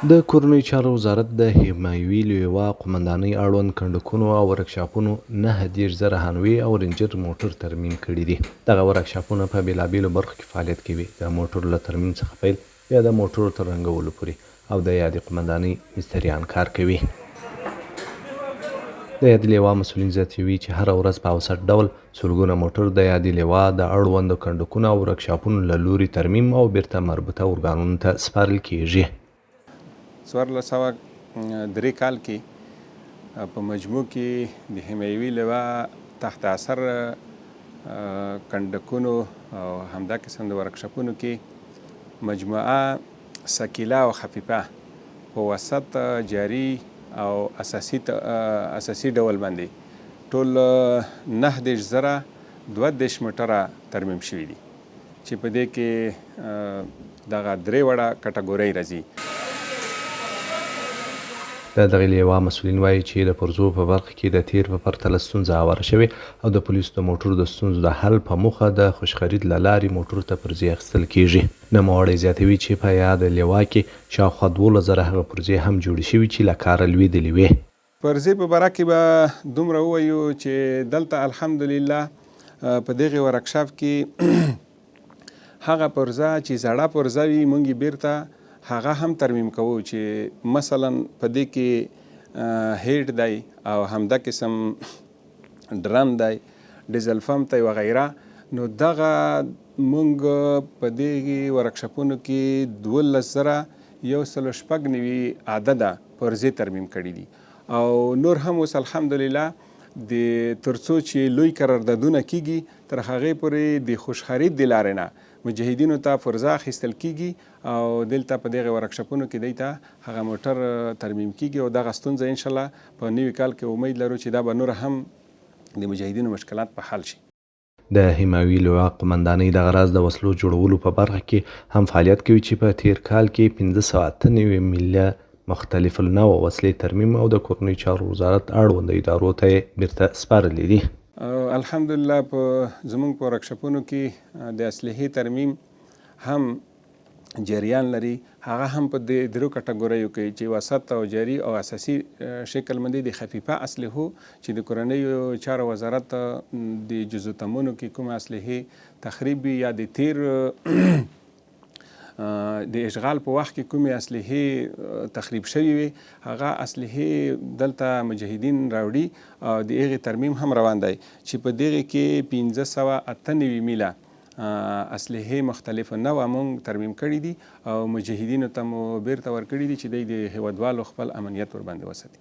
د کورنیو چارو وزارت د حمایوي لواء قومندانۍ اړوند کنډکونو او ورکشاپونو 9,000 هانوي او رینجر موټر ترمیم کړي دي. دغه ورکشاپونه په بېلابېلو برخو کې فعالیت کوي، د موټرو له ترمیم څخه پیل بیا د موټرو تر رنګولو پورې، او د یادې قومندانۍ مستریان کار کوي. د یادې لواء مسؤلین زیاتوي چې هره ورځ په اوسط ډول سلګونه موټر د یادې لواء د اړوندو کنډکونو او ورکشاپونو له لوري ترمیم او بیرته مربوطه ارګانونو ته سپارل کیږي. 1403 کال کې په مجموع کې د حمایوي لواء تحت اثر کنډکونو او همدا قسم د ورکشاپونو کې مجموعه ثقیله او خفیفه په وسط جاري او اساسي ډول باندې ټول 9,032 موټره ترمیم شوي دي چې په دې کې دغه 3 وړه کټګورۍ راځي. د دغې لواء مسؤلین وایي چې د پرزو په برخه کې د تیر په پرتله ستونزه هواره شوې او د پولیسو د موټرو د ستونزو د حل په موخه د خوشخرید له لارې موټرو ته پرزې اخیستل کیږي. نوموړی زیاتوي چې په یاده لواء کې شاوخوا 12,000 هغه پرزې هم جوړې شوي چې له کاره لوېدلې وې. پرزې په باره کې به دومره ووایو چې دلته الحمدلله په دغې ورکشاپ کې هغه پرزه چې زړه پرزه وي موږ یې بیرته هغه هم ترمیم کوو چې مثلا په دې کې هیډ دی او همدا قسم ډرم دی، ډیزل پمپ دی وغیره. نو دغه موږ په دې ورکشاپونو کې 12,196 عدده پرزې ترمیم کړي دي او نور هم اوس الحمدلله د ترڅو چې لوی قراردادونه کیږي تر هغې پورې د خوشخرید د لارې نه مجاهدینو ته پرزه اخیستل کیږي او دلته په دغه ورکشاپونو کې دوی ته هغه موټر ترمیم کیږي او دغه ستونزه انشاءالله په نوي کال کې امید لرو چې دا به نور هم د مجاهدینو مشکلات په حل شي. د حمایوي لواء قومندانۍ دغه راز د وسلو جوړولو په برخه کې هم فعالیت کوي چې په تیر کال کې 1598 ملي مختلف النوع وسلې ترمیم او د کورنیو چارو وزارت اړوندو ادارو ته یې بیرته سپارلې دي. الحمدلله په زموږ په ورکشاپونو کې د اسلحې ترمیم هم جریان لري. هغه هم په د 3 کټګوریو کې چې وسط او جاري او اساسي شکل باندې د خفیفه اسلحو چې د کورنیو چارو وزارت د جزو تمونو کې کوم اسلحې تخریب یا د تیر د اشغال په وخت کې کومې اسلحې تخریب شوي وي هغه اسلحې دلته مجاهدین راوړي او د هغې ترمیم هم روان دی چې په دغې کې 598 میله اسلحې مختلفه نوع موږ ترمیم کړي دي او مجاهدینو ته مو بیرته ورکړي دي چې دوی د هیوادوالو خپل امنیت ورباندې وساتي.